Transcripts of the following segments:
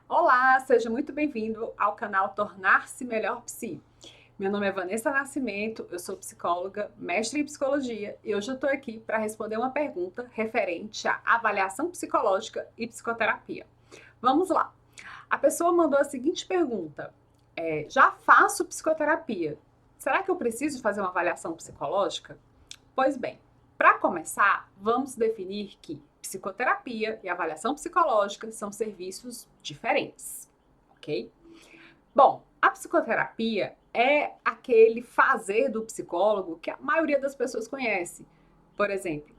Olá, seja muito bem-vindo ao canal Tornar-se Melhor Psi. Meu nome é Vanessa Nascimento, eu sou psicóloga, mestre em psicologia e hoje eu estou aqui para responder uma pergunta referente à avaliação psicológica e psicoterapia. Vamos lá. A pessoa mandou a seguinte pergunta: já faço psicoterapia, será que eu preciso fazer uma avaliação psicológica? Pois bem, para começar, vamos definir que psicoterapia e avaliação psicológica são serviços diferentes, ok? Bom, a psicoterapia é aquele fazer do psicólogo que a maioria das pessoas conhece. Por exemplo,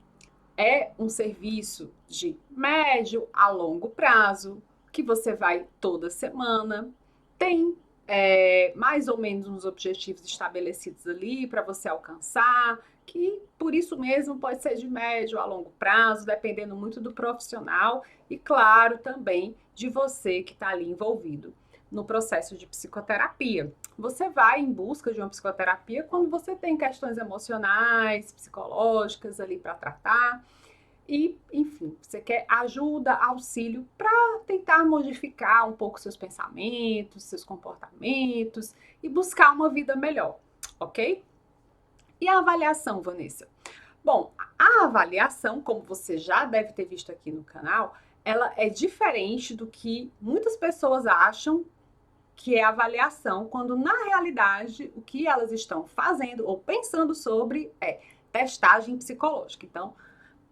é um serviço de médio a longo prazo, que você vai toda semana, tem mais ou menos uns objetivos estabelecidos ali para você alcançar, que por isso mesmo pode ser de médio a longo prazo, dependendo muito do profissional e, claro, também de você que está ali envolvido no processo de psicoterapia. Você vai em busca de uma psicoterapia quando você tem questões emocionais, psicológicas ali para tratar. E, enfim, você quer ajuda, auxílio para tentar modificar um pouco seus pensamentos, seus comportamentos e buscar uma vida melhor, ok? E a avaliação, Vanessa? Bom, a avaliação, como você já deve ter visto aqui no canal, ela é diferente do que muitas pessoas acham que é avaliação, quando na realidade o que elas estão fazendo ou pensando sobre é testagem psicológica. Então,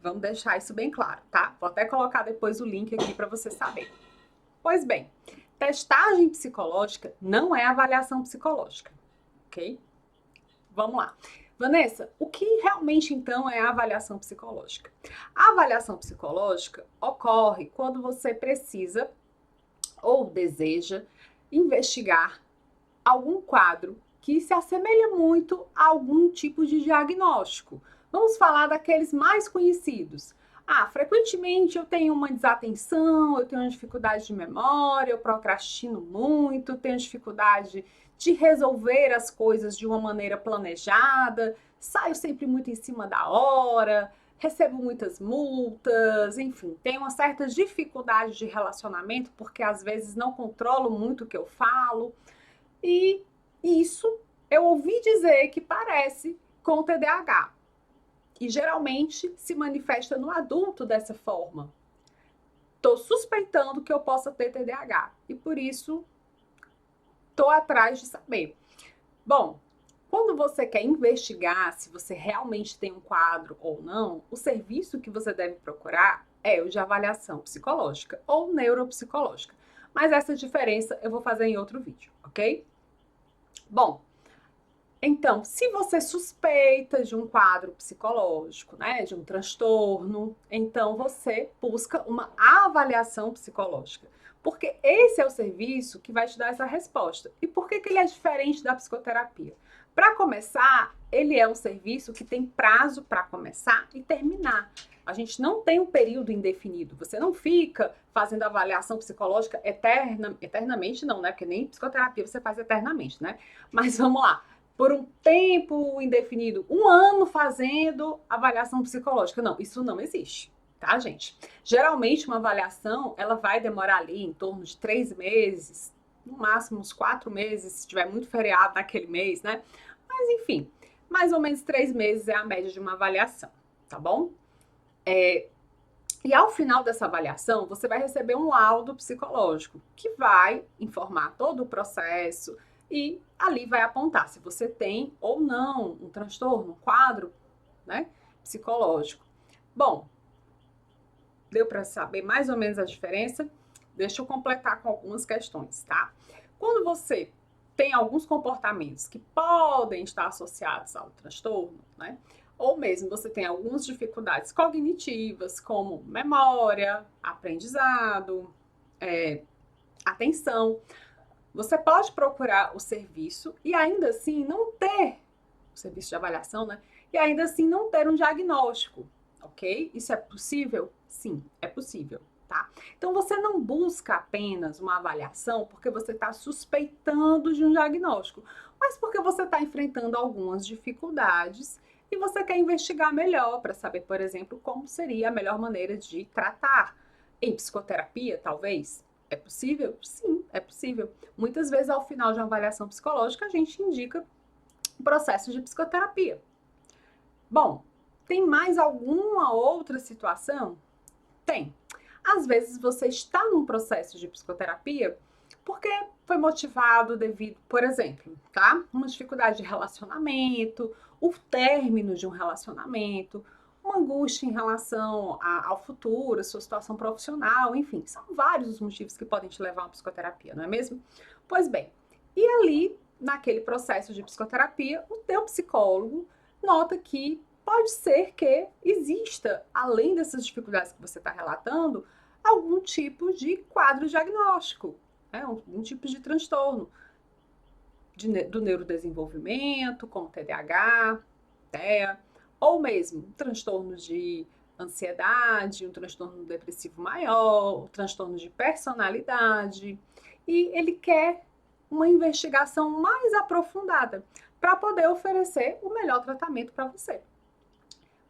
vamos deixar isso bem claro, tá? Vou até colocar depois o link aqui para você saber. Pois bem, testagem psicológica não é avaliação psicológica, ok? Vamos lá. Vanessa, o que realmente então é a avaliação psicológica? A avaliação psicológica ocorre quando você precisa ou deseja investigar algum quadro que se assemelha muito a algum tipo de diagnóstico. Vamos falar daqueles mais conhecidos. Frequentemente eu tenho uma desatenção, eu tenho uma dificuldade de memória, eu procrastino muito, tenho dificuldade de resolver as coisas de uma maneira planejada, saio sempre muito em cima da hora, recebo muitas multas, enfim, tenho uma certa dificuldade de relacionamento porque às vezes não controlo muito o que eu falo. E isso eu ouvi dizer que parece com o TDAH. E geralmente se manifesta no adulto dessa forma. Estou suspeitando que eu possa ter TDAH. E por isso estou atrás de saber. Bom, quando você quer investigar se você realmente tem um quadro ou não, o serviço que você deve procurar é o de avaliação psicológica ou neuropsicológica. Mas essa diferença eu vou fazer em outro vídeo, ok? Bom, então, se você suspeita de um quadro psicológico, né, de um transtorno, então você busca uma avaliação psicológica, porque esse é o serviço que vai te dar essa resposta. E por que ele é diferente da psicoterapia? Para começar, ele é um serviço que tem prazo para começar e terminar. A gente não tem um período indefinido. Você não fica fazendo avaliação psicológica eternamente, não, né? Porque nem psicoterapia você faz eternamente, né? Mas vamos lá, por um tempo indefinido, um ano fazendo avaliação psicológica. Não, isso não existe, tá, gente? Geralmente uma avaliação, ela vai demorar ali em torno de 3 meses, no máximo uns 4 meses, se tiver muito feriado naquele mês, né? Mas enfim, mais ou menos 3 meses é a média de uma avaliação, tá bom? E ao final dessa avaliação, você vai receber um laudo psicológico que vai informar todo o processo e ali vai apontar se você tem ou não um transtorno, um quadro, né, psicológico. Bom, deu para saber mais ou menos a diferença? Deixa eu completar com algumas questões, tá? Quando você tem alguns comportamentos que podem estar associados ao transtorno, né? Ou mesmo você tem algumas dificuldades cognitivas, como memória, aprendizado, atenção. Você pode procurar o serviço e ainda assim não ter o serviço de avaliação, né? E ainda assim não ter um diagnóstico, ok? Isso é possível? Sim, é possível, tá? Então você não busca apenas uma avaliação porque você está suspeitando de um diagnóstico, mas porque você está enfrentando algumas dificuldades e você quer investigar melhor para saber, por exemplo, como seria a melhor maneira de tratar. Em psicoterapia, talvez, É possível? Sim, é possível. Muitas vezes, ao final de uma avaliação psicológica, a gente indica um processo de psicoterapia. Bom, tem mais alguma outra situação? Tem. Às vezes você está num processo de psicoterapia porque foi motivado devido, por exemplo, tá? Uma dificuldade de relacionamento, o término de um relacionamento, uma angústia em relação ao futuro, a sua situação profissional, enfim, são vários os motivos que podem te levar a uma psicoterapia, não é mesmo? Pois bem, e ali, naquele processo de psicoterapia, o teu psicólogo nota que pode ser que exista, além dessas dificuldades que você está relatando, algum tipo de quadro diagnóstico, né? Um tipo de transtorno do neurodesenvolvimento, como TDAH, TEA, ou mesmo transtorno de ansiedade, um transtorno depressivo maior, um transtorno de personalidade, e ele quer uma investigação mais aprofundada para poder oferecer o melhor tratamento para você.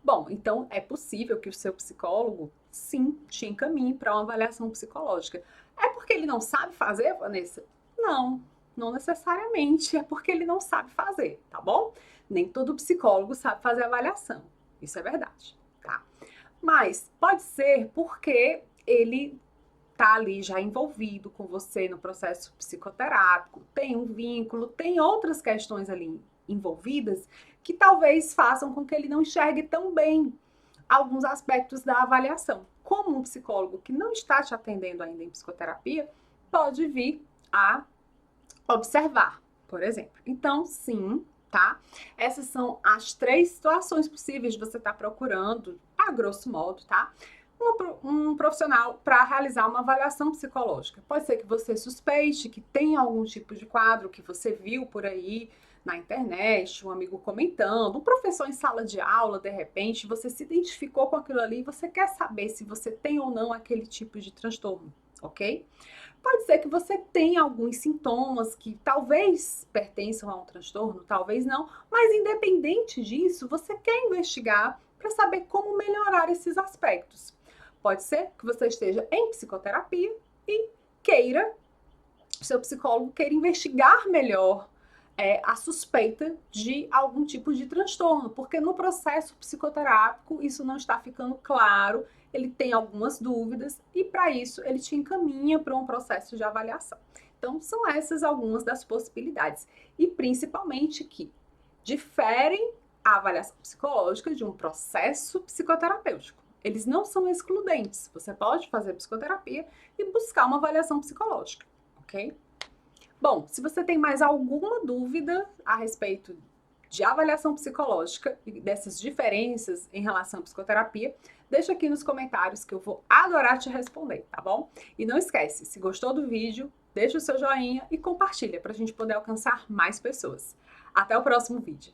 Bom, então é possível que o seu psicólogo, sim, te encaminhe para uma avaliação psicológica. É porque ele não sabe fazer, Vanessa? Não, não necessariamente é porque ele não sabe fazer, tá bom? Nem todo psicólogo sabe fazer avaliação. Isso é verdade, tá? Mas pode ser porque ele tá ali já envolvido com você no processo psicoterápico, tem um vínculo, tem outras questões ali envolvidas que talvez façam com que ele não enxergue tão bem alguns aspectos da avaliação. Como um psicólogo que não está te atendendo ainda em psicoterapia pode vir a observar, por exemplo. Então, sim, tá? Essas são as 3 situações possíveis de você estar procurando, a grosso modo, tá? Um profissional para realizar uma avaliação psicológica. Pode ser que você suspeite que tem algum tipo de quadro que você viu por aí na internet, um amigo comentando, um professor em sala de aula, de repente, você se identificou com aquilo ali e você quer saber se você tem ou não aquele tipo de transtorno, ok? Pode ser que você tenha alguns sintomas que talvez pertençam a um transtorno, talvez não, mas independente disso, você quer investigar para saber como melhorar esses aspectos. Pode ser que você esteja em psicoterapia e queira, seu psicólogo queira investigar melhor a suspeita de algum tipo de transtorno, porque no processo psicoterápico isso não está ficando claro, ele tem algumas dúvidas e para isso ele te encaminha para um processo de avaliação. Então são essas algumas das possibilidades e principalmente que diferem a avaliação psicológica de um processo psicoterapêutico. Eles não são excludentes. Você pode fazer psicoterapia e buscar uma avaliação psicológica, ok? Bom, se você tem mais alguma dúvida a respeito de avaliação psicológica e dessas diferenças em relação à psicoterapia, deixa aqui nos comentários que eu vou adorar te responder, tá bom? E não esquece, se gostou do vídeo, deixa o seu joinha e compartilha para a gente poder alcançar mais pessoas. Até o próximo vídeo.